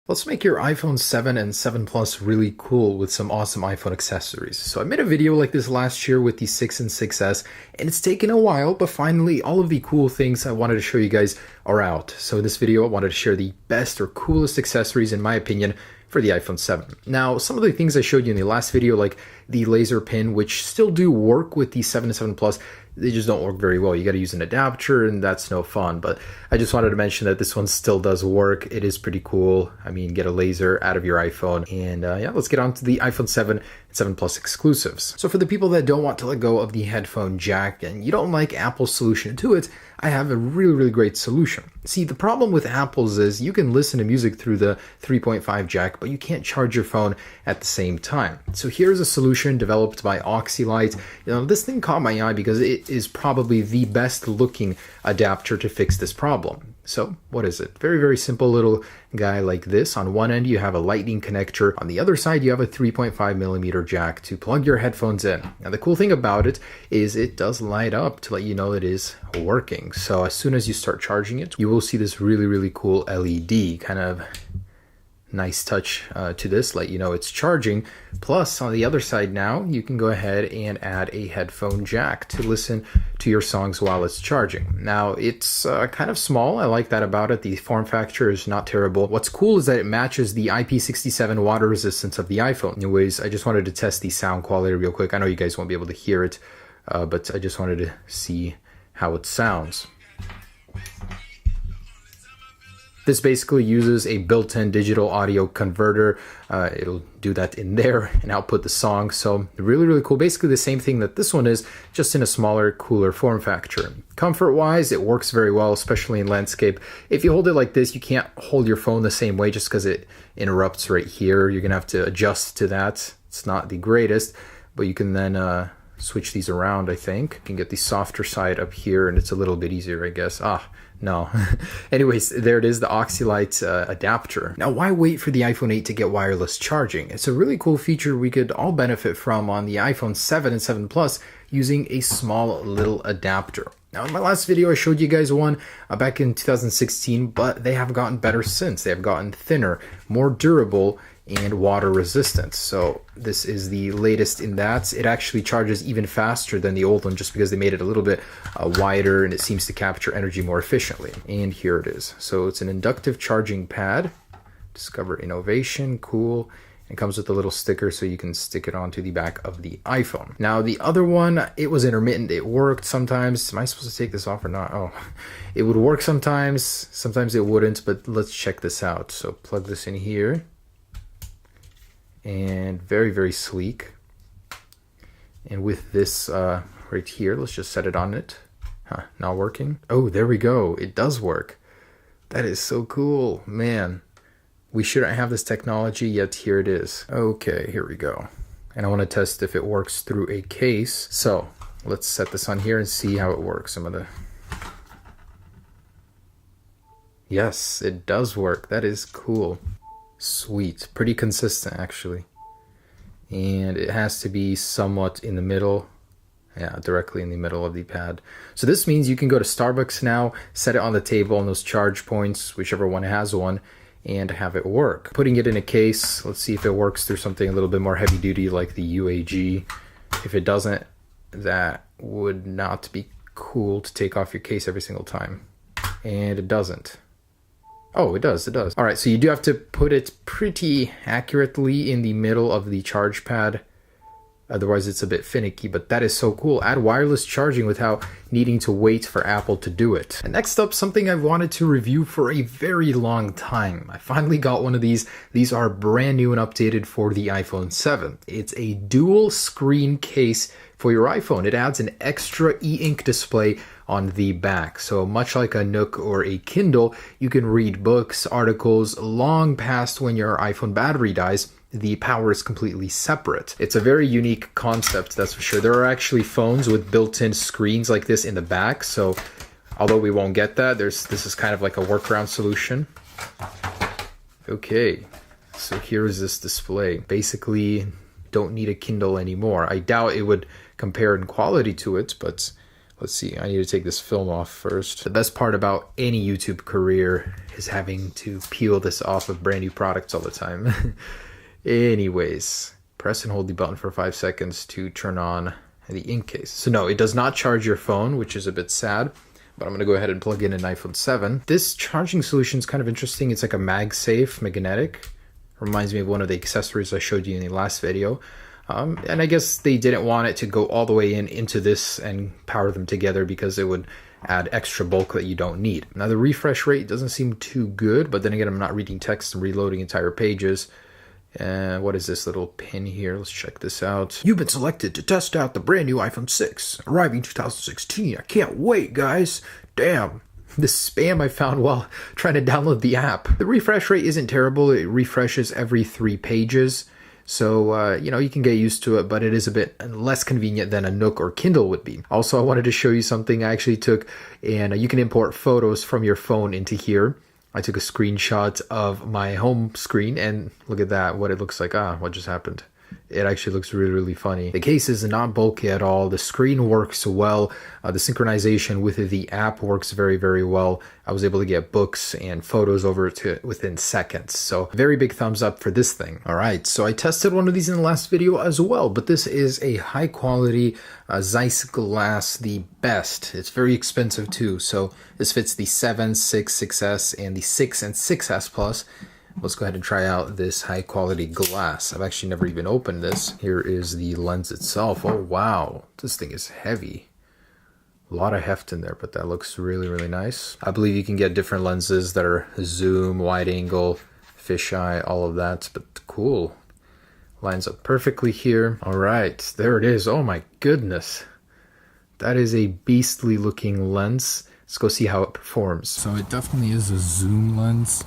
Let's make your iPhone 7 and 7 Plus really cool with some awesome iPhone accessories. So I made a video like this last year with the 6 and 6S, and it's taken a while, but finally all of the cool things I wanted to show you guys are out. So in this video, I wanted to share the best or coolest accessories, in my opinion, for the iPhone 7. Now, some of the things I showed you in the last video, like the laser pin, which still do work with the 7 and 7 Plus, they just don't work very well. You got to use an adapter, and that's no fun. But I just wanted to mention that this one still does work. It is pretty cool. I mean, get a laser out of your iPhone. And yeah, let's get on to the iPhone 7 and 7 Plus exclusives. So for the people that don't want to let go of the headphone jack and you don't like Apple's solution to it, I have a really great solution. See, the problem with Apple's is you can listen to music through the 3.5 jack, but you can't charge your phone at the same time. So here's a solution developed by Oxylite. You know, this thing caught my eye because it is probably the best looking adapter to fix this problem. So what is it? Very simple little guy like this. On one end, you have a lightning connector. On the other side, you have a 3.5mm jack to plug your headphones in. Now, the cool thing about it is it does light up to let you know it is working. So as soon as you start charging it, you will see this really cool LED, kind of nice touch to this, let you know it's charging. Plus, on the other side now, you can go ahead and add a headphone jack to listen to your songs while it's charging. Now, it's kind of small. I like that about it. The form factor is not terrible. What's cool is that it matches the IP67 water resistance of the iPhone. Anyways, I just wanted to test the sound quality real quick. I know you guys won't be able to hear it, but I just wanted to see how it sounds. This basically uses a built-in digital audio converter. It'll do that in there and output the song. So really cool. Basically the same thing that this one is, just in a smaller, cooler form factor. Comfort-wise, it works very well, especially in landscape. If you hold it like this, you can't hold your phone the same way just because it interrupts right here. You're gonna have to adjust to that. It's not the greatest, but you can then switch these around, I think. You can get the softer side up here, and it's a little bit easier, I guess. No. Anyways, there it is, the Oxylite adapter. Now, why wait for the iPhone 8 to get wireless charging? It's a really cool feature we could all benefit from on the iPhone 7 and 7 Plus using a small little adapter. Now, in my last video, I showed you guys one back in 2016, but they have gotten better since. They have gotten thinner, more durable, and water resistant. So this is the latest in that. It actually charges even faster than the old one just because they made it a little bit wider, and it seems to capture energy more efficiently. And here it is. So it's an inductive charging pad. Discover innovation, cool. It comes with a little sticker so you can stick it onto the back of the iPhone. Now the other one, it was intermittent. It worked sometimes. Am I supposed to take this off or not? Oh, it would work sometimes. Sometimes it wouldn't, but let's check this out. So plug this in here. And very sleek. And with this right here, let's just set it on it. Not working. Oh, there we go. It does work. That is so cool, man. We shouldn't have this technology, yet here it is. Okay, here we go. And I want to test if it works through a case. So let's set this on here and see how it works. Yes, it does work. That is cool. Sweet. Pretty consistent, actually. And it has to be somewhat in the middle. Yeah, directly in the middle of the pad. So this means you can go to Starbucks now, set it on the table on those charge points, whichever one has one, and have it work. Putting it in a case, let's see if it works through something a little bit more heavy duty like the UAG. If it doesn't, that would not be cool to take off your case every single time. And it doesn't. Oh, it does. All right, so you do have to put it pretty accurately in the middle of the charge pad. Otherwise, it's a bit finicky, but that is so cool. Add wireless charging without needing to wait for Apple to do it. And next up, something I've wanted to review for a very long time. I finally got one of these. These are brand new and updated for the iPhone 7. It's a dual screen case for your iPhone. It adds an extra e-ink display on the back. So much like a Nook or a Kindle, you can read books, articles long past when your iPhone battery dies. The power is completely separate. It's a very unique concept, that's for sure. There are actually phones with built-in screens like this in the back. So although we won't get that, this is kind of like a workaround solution. Okay, so here is this display. Basically, don't need a Kindle anymore. I doubt it would compare in quality to it, but Let's see, I need to take this film off first. The best part about any YouTube career is having to peel this off of brand new products all the time. Anyways, press and hold the button for 5 seconds to turn on the ink case. So no, it does not charge your phone, which is a bit sad, but I'm gonna go ahead and plug in an iPhone 7. This charging solution is kind of interesting. It's like a MagSafe magnetic. Reminds me of one of the accessories I showed you in the last video. And I guess they didn't want it to go all the way into this and power them together because it would add extra bulk that you don't need. Now the refresh rate doesn't seem too good, but then again, I'm not reading text and reloading entire pages. What is this little pin here? Let's check this out. You've been selected to test out the brand new iPhone 6, arriving 2016. I can't wait, guys. Damn. This spam I found while trying to download the app. The refresh rate isn't terrible. It refreshes every 3 pages. So, you know, you can get used to it, but it is a bit less convenient than a Nook or Kindle would be. Also, I wanted to show you something I actually took, and you can import photos from your phone into here. I took a screenshot of my home screen, and look at that, what it looks like. What just happened? It actually looks really, really funny. The case is not bulky at all. The screen works well. The synchronization with the app works very, very well. I was able to get books and photos over to within seconds. So very big thumbs up for this thing. All right, so I tested one of these in the last video as well, but this is a high quality Zeiss glass, the best. It's very expensive too. So this fits the 7, 6, 6S, and the 6 and 6S Plus. Let's go ahead and try out this high quality glass. I've actually never even opened this. Here is the lens itself. Oh wow, this thing is heavy. A lot of heft in there, but that looks really, really nice. I believe you can get different lenses that are zoom, wide angle, fisheye, all of that, but cool. Lines up perfectly here. All right, there it is. Oh my goodness. That is a beastly looking lens. Let's go see how it performs. So it definitely is a zoom lens.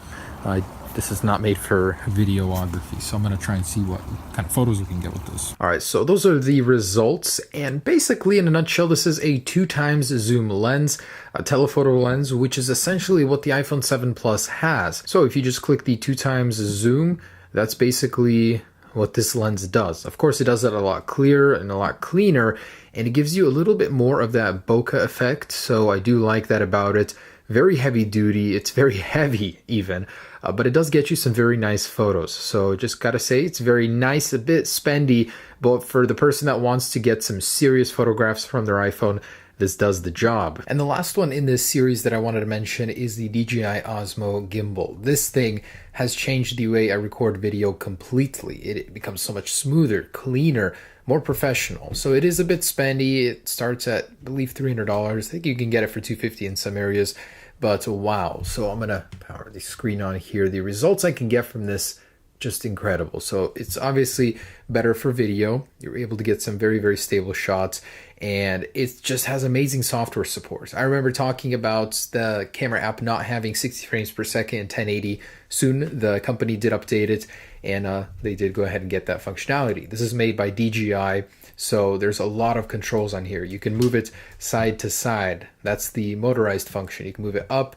This is not made for videography, so I'm going to try and see what kind of photos we can get with this. All right, so those are the results, and basically in a nutshell, this is a 2x zoom lens, a telephoto lens, which is essentially what the iPhone 7 Plus has. So if you just click the 2x zoom, that's basically what this lens does. Of course, it does it a lot clearer and a lot cleaner, and it gives you a little bit more of that bokeh effect, so I do like that about it. Very heavy duty, it's very heavy even, but it does get you some very nice photos. So just gotta say, it's very nice, a bit spendy, but for the person that wants to get some serious photographs from their iPhone, this does the job. And the last one in this series that I wanted to mention is the DJI Osmo Gimbal. This thing has changed the way I record video completely. It becomes so much smoother, cleaner, more professional. So it is a bit spendy. It starts at, I believe, $300. I think you can get it for $250 in some areas, but wow. So I'm gonna power the screen on here. The results I can get from this, just incredible. So it's obviously better for video. You're able to get some very, very stable shots, and it just has amazing software support. I remember talking about the camera app not having 60 frames per second and 1080. Soon the company did update it, and they did go ahead and get that functionality. This is made by DJI, so there's a lot of controls on here. You can move it side to side. That's the motorized function. You can move it up,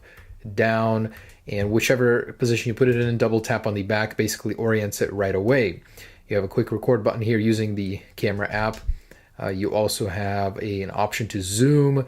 down, and whichever position you put it in, double tap on the back basically orients it right away. You have a quick record button here using the camera app. You also have an option to zoom,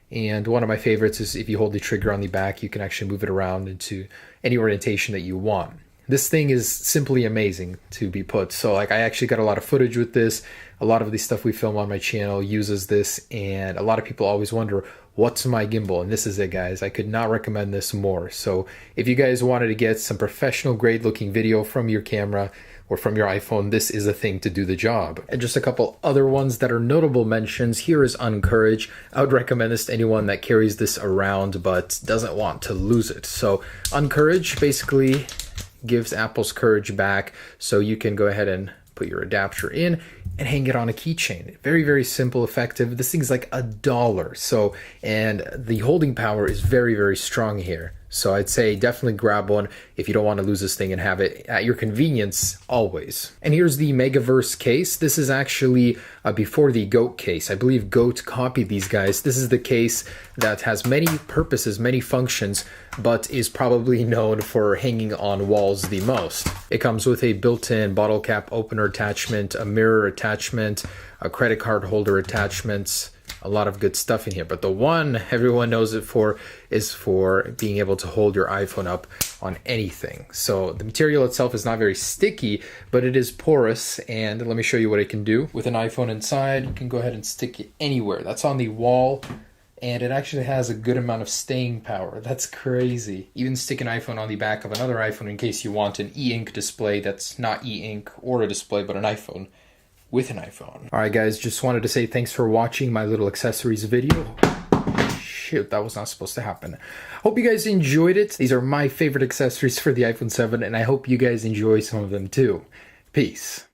and one of my favorites is if you hold the trigger on the back, you can actually move it around into any orientation that you want. This thing is simply amazing to be put. So like, I actually got a lot of footage with this. A lot of the stuff we film on my channel uses this, and a lot of people always wonder, what's my gimbal? And this is it, guys. I could not recommend this more. So if you guys wanted to get some professional grade looking video from your camera or from your iPhone, this is a thing to do the job. And just a couple other ones that are notable mentions. Here is Uncourage. I would recommend this to anyone that carries this around but doesn't want to lose it. So Uncourage basically gives Apple's Courage back, so you can go ahead and put your adapter in and hang it on a keychain. Very, very simple, effective. This thing's like $1. So, and the holding power is very, very strong here. So I'd say definitely grab one if you don't want to lose this thing and have it at your convenience always. And here's the Megaverse case. This is actually before the Goat case. I believe Goat copied these guys. This is the case that has many purposes, many functions, but is probably known for hanging on walls the most. It comes with a built-in bottle cap opener attachment, a mirror attachment, a credit card holder attachment, a lot of good stuff in here. But the one everyone knows it for is for being able to hold your iPhone up on anything. So the material itself is not very sticky, but it is porous. And let me show you what it can do. With an iPhone inside, you can go ahead and stick it anywhere. That's on the wall. And it actually has a good amount of staying power. That's crazy. Even stick an iPhone on the back of another iPhone in case you want an e-ink display that's not e-ink or a display, but an iPhone with an iPhone. All right, guys, just wanted to say thanks for watching my little accessories video. Shoot, that was not supposed to happen. Hope you guys enjoyed it. These are my favorite accessories for the iPhone 7, and I hope you guys enjoy some of them too. Peace.